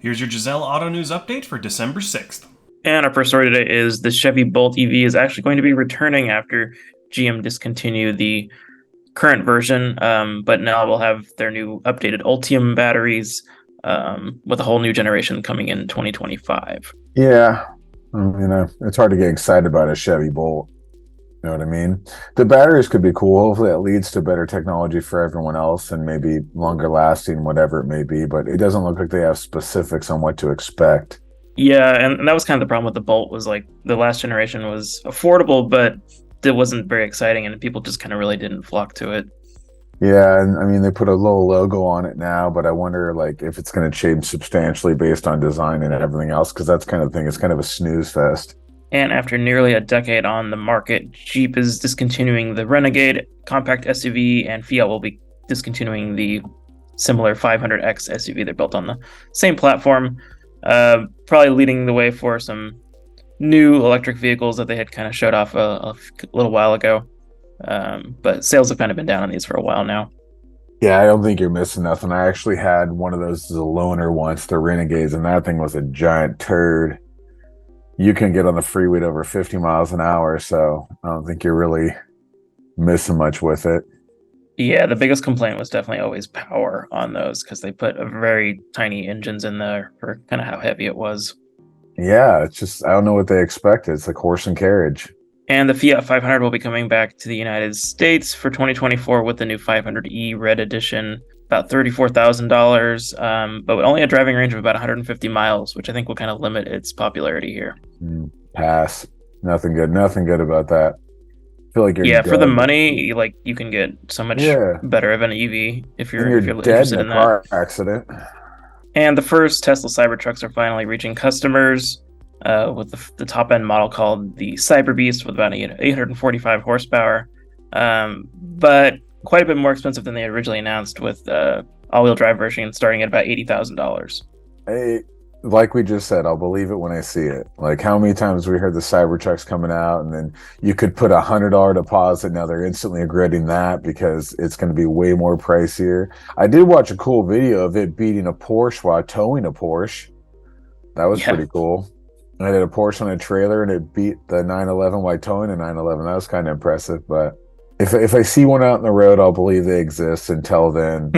Here's your Jazel Auto News update for December 6th. And our first story today is the Chevy Bolt EV is actually going to be returning after GM discontinued the current version, but now we'll have their new updated Ultium batteries with a whole new generation coming in 2025. Yeah, it's hard to get excited about a Chevy Bolt. You know what I mean? The batteries could be cool. Hopefully, that leads to better technology for everyone else and maybe longer lasting, whatever it may be. But it doesn't look like they have specifics on what to expect. Yeah, and that was kind of the problem with the Bolt was like the last generation was affordable, but it wasn't very exciting, and people just kind of really didn't flock to it. Yeah, and I mean they put a little logo on it now, but I wonder like if it's going to change substantially based on design and everything else, because that's kind of thing. It's kind of a snooze fest. And after nearly a decade on the market, Jeep is discontinuing the Renegade compact SUV, and Fiat will be discontinuing the similar 500X SUV. They're built on the same platform, probably leading the way for some new electric vehicles that they had kind of showed off a little while ago. But sales have kind of been down on these for a while now. Yeah, I don't think you're missing nothing. I actually had one of those as a loaner once, the Renegades, and that thing was a giant turd. You can get on the freeway at over 50 miles an hour, so I don't think you're really missing much with it. Yeah, the biggest complaint was definitely always power on those because they put a very tiny engines in there for kind of how heavy it was. Yeah, it's just, I don't know what they expected. It's like horse and carriage. And the Fiat 500 will be coming back to the United States for 2024 with the new 500e Red Edition, about $34,000, but only a driving range of about 150 miles, which I think will kind of limit its popularity here. Pass. Nothing good. Nothing good about that. I feel like you're Yeah, dead. for the money, like you can get so much better of an EV if you're And you're dead interested in in a that. car accident. And the first Tesla Cybertrucks are finally reaching customers with the top end model called the Cyber Beast with about 845 horsepower, but quite a bit more expensive than they originally announced, with all-wheel drive version starting at about $80,000. Hey, like we just said, I'll believe it when I see it. Like how many times we heard the Cybertruck's coming out, and then you could put $100 deposit. Now they're instantly regretting that because it's going to be way more pricier. I did watch a cool video of it beating a Porsche while towing a Porsche. That was pretty cool. I did a Porsche on a trailer and it beat the 911 while towing a 911. That was kind of impressive. But if I see one out in the road, I'll believe they exist. Until then,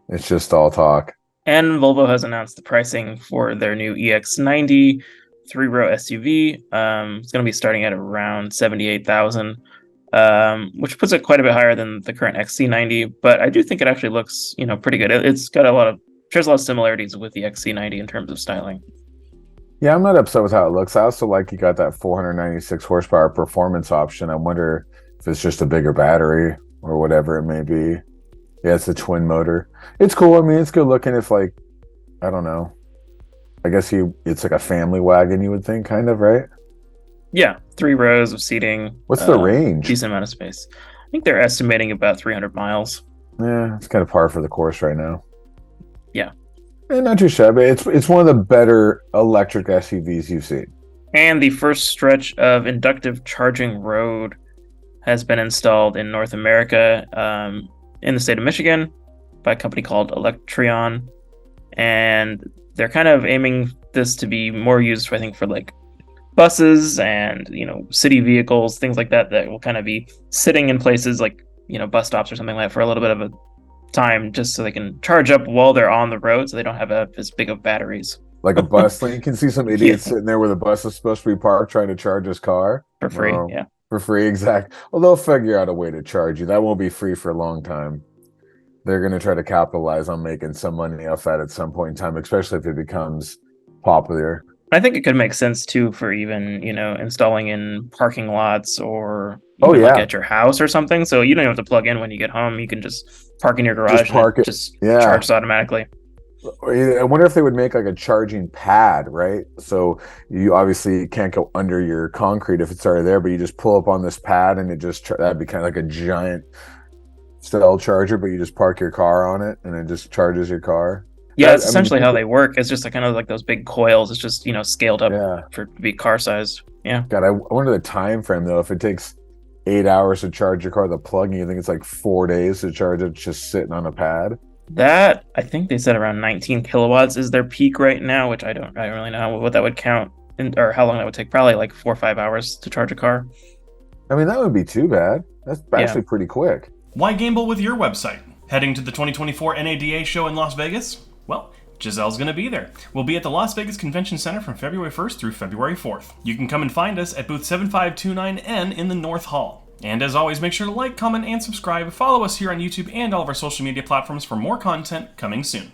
it's just all talk. And Volvo has announced the pricing for their new EX90 three-row SUV. It's going to be starting at around $78,000, which puts it quite a bit higher than the current XC90. But I do think it actually looks, pretty good. It's got shares a lot of similarities with the XC90 in terms of styling. Yeah, I'm not upset with how it looks. I also like you got that 496 horsepower performance option. I wonder if it's just a bigger battery or whatever it may be. Yeah, it's a twin motor. It's cool. I mean, it's good looking. If I don't know. I guess it's like a family wagon, you would think, kind of, right? Yeah, 3 rows of seating. What's the range? Decent amount of space. I think they're estimating about 300 miles. Yeah, it's kind of par for the course right now. Yeah. And not too shabby. It's one of the better electric SUVs you've seen. And the first stretch of inductive charging road has been installed in North America, in the state of Michigan, by a company called Electrion. And they're kind of aiming this to be more used, I think, for like buses and, city vehicles, things like that will kind of be sitting in places like, bus stops or something like that for a little bit of a time, just so they can charge up while they're on the road, so they don't have as big of batteries. Like a bus lane. You can see some idiot sitting there where the bus is supposed to be parked trying to charge his car. For free, yeah. For free, exact. Well, they'll figure out a way to charge you. That won't be free for a long time. They're going to try to capitalize on making some money off that at some point in time, especially if it becomes popular. I think it could make sense too for even, installing in parking lots or like at your house or something. So you don't have to plug in when you get home. You can just park in your garage and it just charges automatically. I wonder if they would make like a charging pad, right? So you obviously can't go under your concrete if it's already there, but you just pull up on this pad and that'd be kind of like a giant cell charger, but you just park your car on it and it just charges your car. Yeah, that's essentially how they work. It's just kind of like those big coils. It's just, scaled up to be car sized. Yeah. God, I wonder the time frame though. If it takes 8 hours to charge your car, the plug-in, you think it's like 4 days to charge it just sitting on a pad? That I think they said around 19 kilowatts is their peak right now, which I don't really know what that would count or how long that would take. Probably like 4 or 5 hours to charge a car. I mean, that wouldn't be too bad. That's Yeah. actually pretty quick. Why gamble with your website? Heading to the 2024 NADA show in Las Vegas? Well, Jazel's going to be there. We'll be at the Las Vegas Convention Center from February 1st through February 4th. You can come and find us at booth 7529N in the North Hall. And as always, make sure to like, comment, and subscribe. Follow us here on YouTube and all of our social media platforms for more content coming soon.